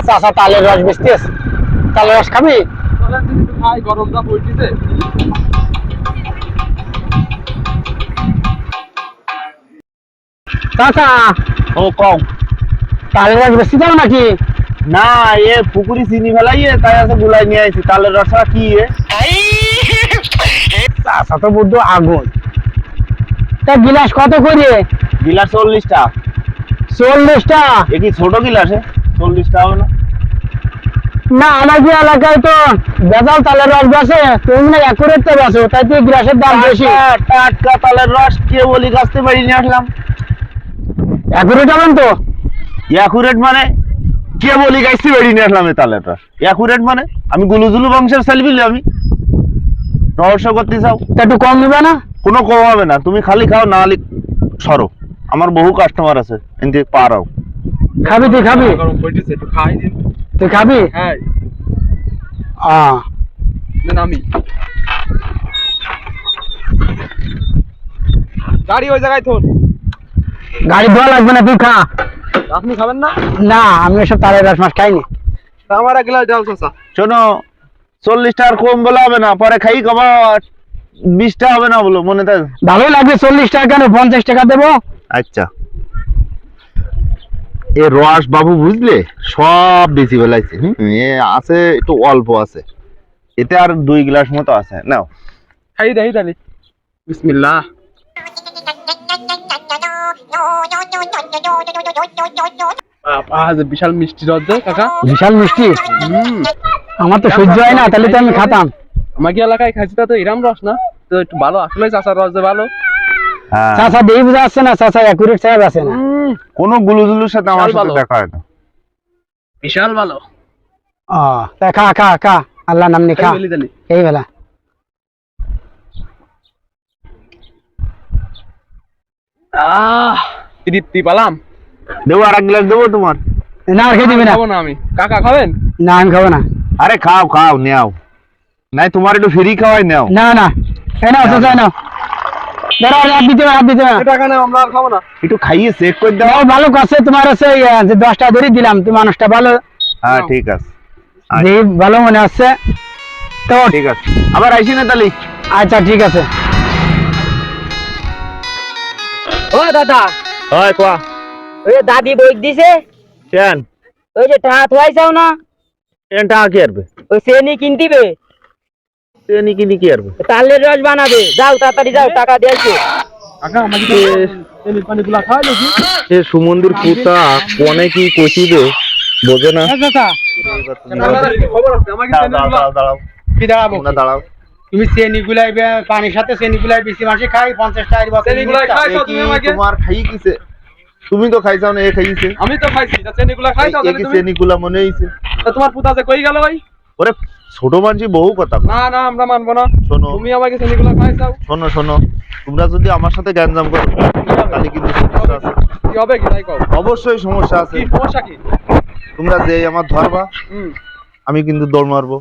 চাচা তালের রস বেচতেছ, তালের রস খাবি? গরমটা পড়তেছে। চাচা ও কম তালের রস বেশি দাও নাকি? না, এ পুকুরি চিনি ফেলাইয়ে তাই আছে গুলাই নিয়ে আইছি। তালের রসা কি চাচা তো বুদ্ধ আগুন। তা গিলাস কত করে? গিলাস 40 টাকা। 40 টাকা? এ কি ছোট গিলাস? 40 টাকা হবে না? না, আমাদের এলাকায় তো বেজাল তালের রস বেছে, তুমি না একুরেট তো বেছো, তাই তো গ্লাসের দাম বেশি। টাটকা তালের রস কে বলি কাছতে বাড়ি নিয়ে আসলাম। একুরেট হবেন তো? একুরেট মানে কে বলি গাইছি বাড়ি নিয়ে আসলাম এই তালের রস। একুরেট মানে আমি গুলুজুলু বংশের সেলবিলি, আমি রহস্য করতে চাও? তা একটু কম নিবে না? কোনো কম হবে না, তুমি খালি খাও, না হলে সরো। আমার বহু কাস্টমার আছে, এনতে পারাও। খাবি? তুই খাবি? গরম পড়তেছে, একটু খাই দিন। তুই খাবি? হ্যাঁ, আমি গাড়ি ওই জায়গায় থন। গাড়ি ধোয়া লাগবে না, তুই খা। আপনি খাবেন না? না, আমি এসব তালের রস মাছ খাইনি। আমার এক গ্লাস ডাল চাচা। শোনো, 40 টাকার কম বলা হবে না, পরে খাই কমা 20 টাকা হবে না বলো, মনে থাকে? ভালোই লাগবে। 40 টাকা কেন, 50 টাকা দেবো। আচ্ছা, এ রস বাবু বুঝলে সব বেশি বেলাইছে। এ আছে একটু অল্প আছে, এতে আর 2 গ্লাস মতো আছে, নাও। খাই দেই তাহলে। বিসমিল্লাহ। বিশাল মিষ্টি রস যে কাকা। বিশাল মিষ্টি। আমার তো সহ্য হয় না, তাহলে তো আমি খাতাম। আমাকে এলাকায় খাইছি তা তো এরাম রস না, তো একটু ভালো আসলে চাচার রস যে ভালো। হ্যাঁ, চাচা দেই বুঝা আসছে না, চাচা একুরেট সাহেব আছে না। কোনো গুলুজুলুর সাথে আমার বিশাল সাথে ভালো। দেখা হয় না। বিশাল ভালো। তা খা খা খা, আল্লাহ নাম নি খা। খাই বলি তাহলে। এই বেলা তৃপ্তি পালাম। দেবো আর 1 গ্লাস দেবো তোমার? না, আর খেয়ে দিবি না? খাবো না আমি। কাকা খাবেন? না, আমি খাবো না। আরে খাও খাও, নেও। নাই তোমার একটু ফ্রি খাওয়াই, নেও। না না, এই নাও চাচা, নাও। দাঁড়া, হাত দিতে না, হাত দিতে না। টাকা না, আমরা আর খাবো না। একটু খাইয়ে চেক করে দাও। দাও, ভালো কাছে তোমার আছে, যে 10 টাকা ধরে দিলাম, তুমি মানুষটা ভালো, হ্যাঁ ঠিক আছে, যে ভালো মনে আছে তো। ঠিক আছে, আবার আইসি না তাহলে। আচ্ছা ঠিক আছে। ও দাদা, হয় কোয়া। ওই দাদি বই দিছে, কেন ওই যে টাকা থুয়াইছাও না, কেন টাকা কি আরবে? ওই চেনি কিনতিবে, তেনি কিনি কি আরবে? তালের রস বানাবে। যাও তাড়াতাড়ি যাও, টাকা দিয়েছো। কাকা আমাকে তেলের পানিগুলা খাওয়াই নাকি? সে সুমন্দির পুতা কোনে কি কইছিবে বোঝে না। চাচা খবর আছে, আমাকে তেলের দাঁড়াও, কি দাঁড়াবো? তোমরা দাঁড়াও। তুমি চেনি গুলাই পানির সাথে চেনি গুলাই বেশি মাসে খাই 50 টাকার বোতল। চেনিগুলাই খাই। এ কি তোমার খাই কিছে? তুমি তো খাইছাও না, এ খাইছে। আমি তো খাইছি, তা চেনিগুলা খাইছো এ তাহলে কি তুমি? চেনিগুলা মনে হইছে? তা তোমার পুতা যে কই গেল ভাই? ওরে ছোট মানুষই বহু কথা কয়। না না, আমরা মানবো না। শোনো তুমি আমাকে চেনিগুলা খাইছাও। শোনো শোনো, তোমরা যদি আমার সাথে গ্যাঞ্জাম করো তাহলে কিন্তু সমস্যা আছে। কি হবে কি তাই কও? অবশ্যই সমস্যা আছে। কি সমস্যা কি? তোমরা যে আমার ধরবা, আমি কিন্তু দৌড় মারবো।